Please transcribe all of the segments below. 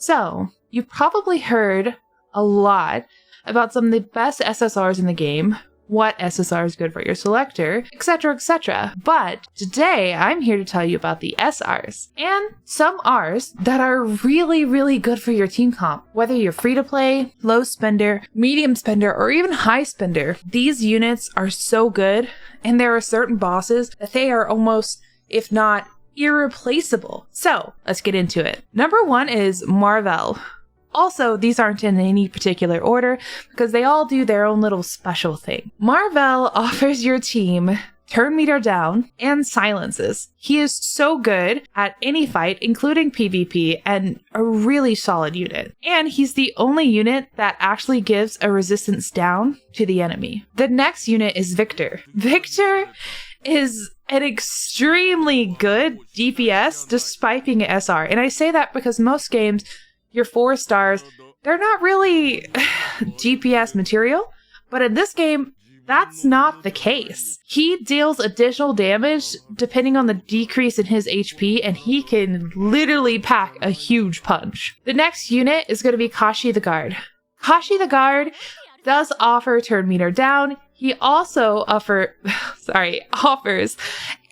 So, you've probably heard a lot about some of the best SSRs in the game, what SSR is good for your selector, etc, etc. But today, I'm here to tell you about the SRs, and some Rs that are really, really good for your team comp. Whether you're free to play, low spender, medium spender, or even high spender, these units are so good, and there are certain bosses that they are almost, if not irreplaceable. So, let's get into it. Number 1 is Marvel. Also, these aren't in any particular order because they all do their own little special thing. Marvel offers your team turn meter down and silences. He is so good at any fight, including PvP, and a really solid unit. And he's the only unit that actually gives a resistance down to the enemy. The next unit is Victor. Victor is an extremely good DPS despite being an SR. And I say that because most games, your 4 stars, they're not really DPS material, but in this game, that's not the case. He deals additional damage depending on the decrease in his HP, and he can literally pack a huge punch. The next unit is going to be Kashi the Guard. Kashi the Guard does offer turn meter down. He also offers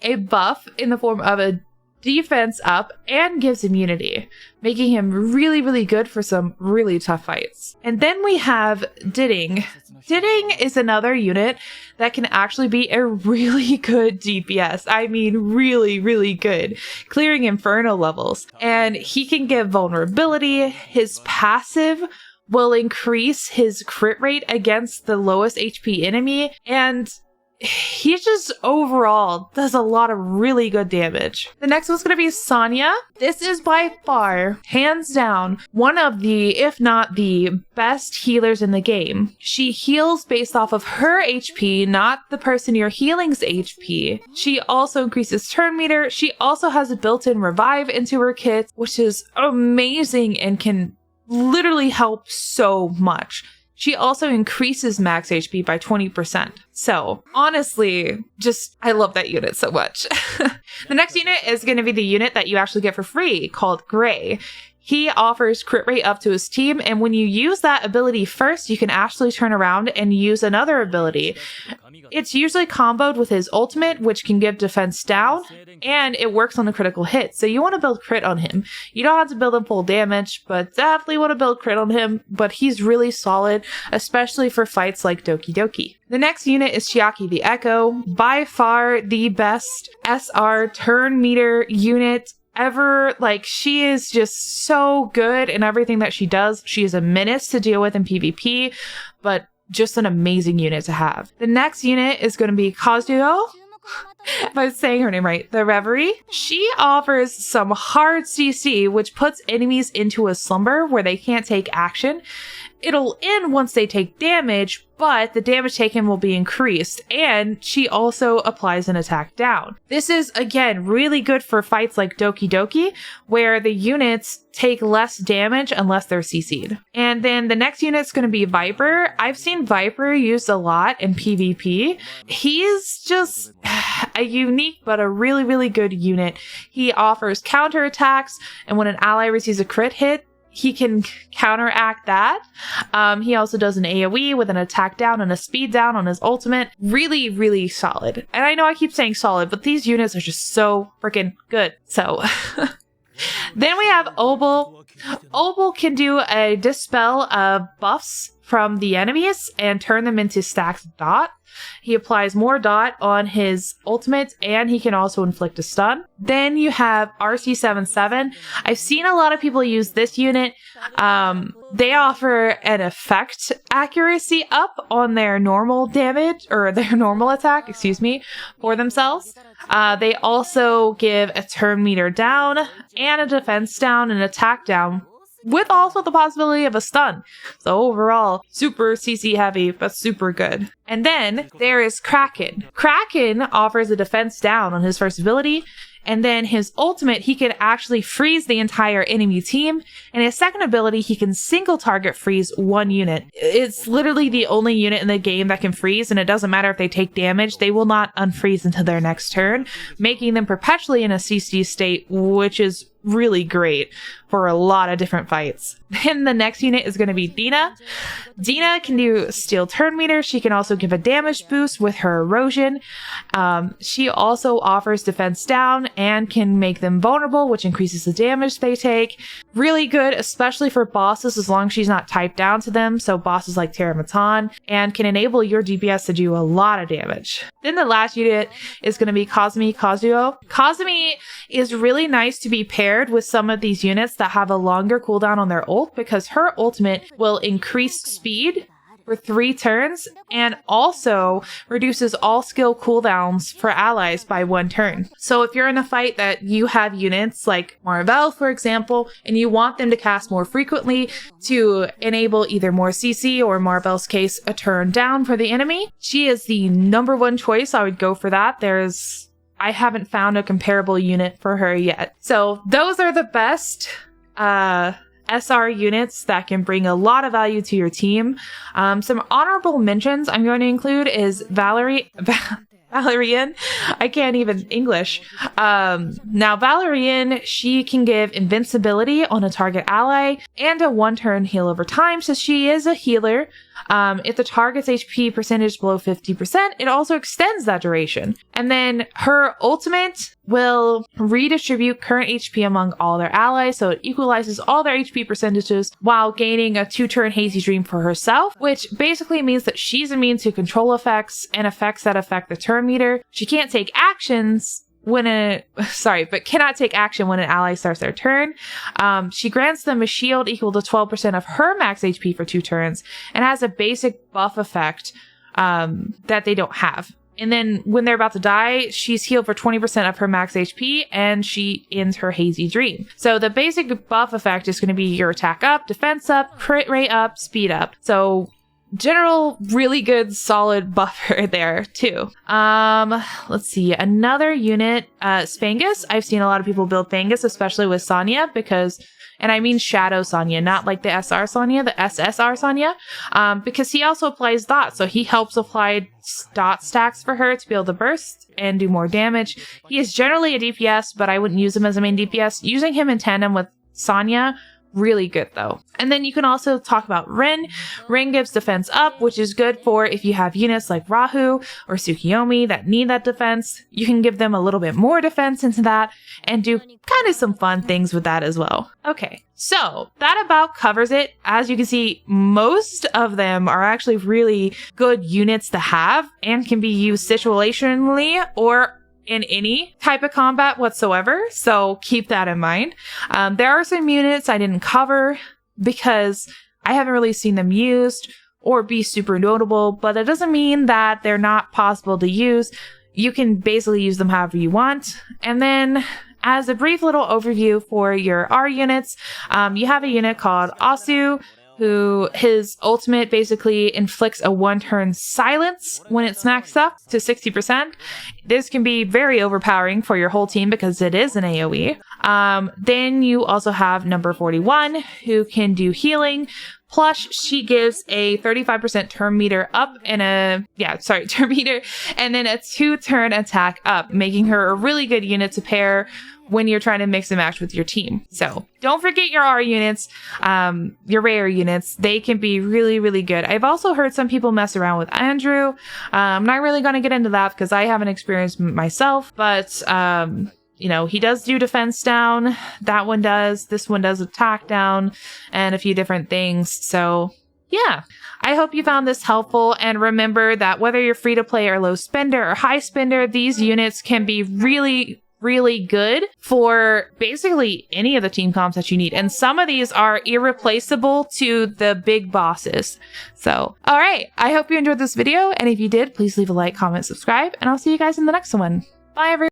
a buff in the form of a defense up and gives immunity, making him really, really good for some really tough fights. And then we have Didding. Didding is another unit that can actually be a really good DPS. I mean, really, really good, clearing Inferno levels. And he can give vulnerability. His passive will increase his crit rate against the lowest HP enemy, and he just overall does a lot of really good damage. The next one's going to be Sonya. This is by far, hands down, one of the, if not the best healers in the game. She heals based off of her HP, not the person you're healing's HP. She also increases turn meter. She also has a built-in revive into her kit, which is amazing and can literally help so much. She also increases max HP by 20%. So honestly, I love that unit so much. The next unit is going to be the unit that you actually get for free, called Gray. He offers crit rate up to his team, and when you use that ability first, you can actually turn around and use another ability. It's usually comboed with his ultimate, which can give defense down, and it works on a critical hit. So you want to build crit on him. You don't have to build him full damage, but definitely want to build crit on him. But he's really solid, especially for fights like Doki Doki. The next unit is Chiaki the Echo, by far the best SR turn meter unit ever. Like, she is just so good in everything that she does. She is a menace to deal with in PvP, but just an amazing unit to have. The next unit is going to be Kazuo, if I'm saying her name right, the Reverie. She offers some hard CC, which puts enemies into a slumber where they can't take action. It'll end once they take damage, but the damage taken will be increased, and she also applies an attack down. This is, again, really good for fights like Doki Doki, where the units take less damage unless they're CC'd. And then the next unit's going to be Viper. I've seen Viper used a lot in PvP. He's just a unique but a really, really good unit. He offers counterattacks, and when an ally receives a crit hit, he can counteract that. He also does an AoE with an attack down and a speed down on his ultimate. Really, really solid. And I know I keep saying solid, but these units are just so freaking good. So then we have Obel. Obel can do a dispel of buffs from the enemies and turn them into stacks of dot. He applies more dot on his ultimate, and he can also inflict a stun. Then you have RC77. I've seen a lot of people use this unit. They offer an effect accuracy up on their normal damage, or their normal attack, for themselves. They also give a turn meter down and a defense down and attack down, with also the possibility of a stun. So overall, super CC heavy, but super good. And then there is Kraken. Kraken offers a defense down on his first ability. And then his ultimate, he can actually freeze the entire enemy team. And his second ability, he can single target freeze one unit. It's literally the only unit in the game that can freeze, and it doesn't matter if they take damage, they will not unfreeze until their next turn, making them perpetually in a CC state, which is really great for a lot of different fights. Then the next unit is going to be Dina. Dina can do steal turn meter. She can also give a damage boost with her erosion. She also offers defense down and can make them vulnerable, which increases the damage they take. Really good, especially for bosses, as long as she's not typed down to them. So bosses like Terramatan, and can enable your DPS to do a lot of damage. Then the last unit is going to be Kazumi Kazuo. Kazumi is really nice to be paired with some of these units that have a longer cooldown on their ult, because her ultimate will increase speed for 3 turns and also reduces all skill cooldowns for allies by 1 turn. So if you're in a fight that you have units like Marvel, for example, and you want them to cast more frequently to enable either more CC or Marvel's case a turn down for the enemy, she is the number 1 choice. I would go for that. I haven't found a comparable unit for her yet. So those are the best SR units that can bring a lot of value to your team. Some honorable mentions I'm going to include is Valerian. I can't even English. Now Valerian, she can give invincibility on a target ally and a 1-turn heal over time, so she is a healer. If the target's HP percentage below 50%, it also extends that duration. And then her ultimate will redistribute current HP among all their allies, so it equalizes all their HP percentages while gaining a 2-turn Hazy Dream for herself, which basically means that she's immune to control effects and effects that affect the turn meter. She can't take actions but cannot take action when an ally starts their turn. She grants them a shield equal to 12% of her max HP for 2 turns and has a basic buff effect that they don't have. And then when they're about to die, she's healed for 20% of her max HP and she ends her Hazy Dream. So the basic buff effect is going to be your attack up, defense up, crit rate up, speed up. So general, really good, solid buffer there too. Let's see, another unit, Spangus. I've seen a lot of people build Spangus, especially with Sonya, and I mean Shadow Sonya, not like the SR Sonya, the SSR Sonya, because he also applies dots, so he helps apply dot stacks for her to be able to burst and do more damage. He is generally a DPS, but I wouldn't use him as a main DPS. Using him in tandem with Sonya, really good though. And then you can also talk about Rin. Rin gives defense up, which is good for if you have units like Rahu or Tsukiyomi that need that defense. You can give them a little bit more defense into that and do kind of some fun things with that as well. Okay, so that about covers it. As you can see, most of them are actually really good units to have and can be used situationally or in any type of combat whatsoever, so keep that in mind. There are some units I didn't cover because I haven't really seen them used or be super notable, but that doesn't mean that they're not possible to use. You can basically use them however you want. And then as a brief little overview for your R units, you have a unit called Asu, who his ultimate basically inflicts a 1-turn silence when it's maxed up to 60%. This can be very overpowering for your whole team because it is an AoE. Then you also have number 41, who can do healing. Plus, she gives a 35% turn meter up and turn meter, and then a 2-turn attack up, making her a really good unit to pair when you're trying to mix and match with your team. So don't forget your R units, your rare units. They can be really, really good. I've also heard some people mess around with Andrew. I'm not really going to get into that because I haven't experienced myself, but he does do defense down. That one does. This one does attack down and a few different things. So yeah, I hope you found this helpful. And remember that whether you're free to play or low spender or high spender, these units can be really, really good for basically any of the team comps that you need. And some of these are irreplaceable to the big bosses. So, all right. I hope you enjoyed this video. And if you did, please leave a like, comment, subscribe, and I'll see you guys in the next one. Bye, everyone.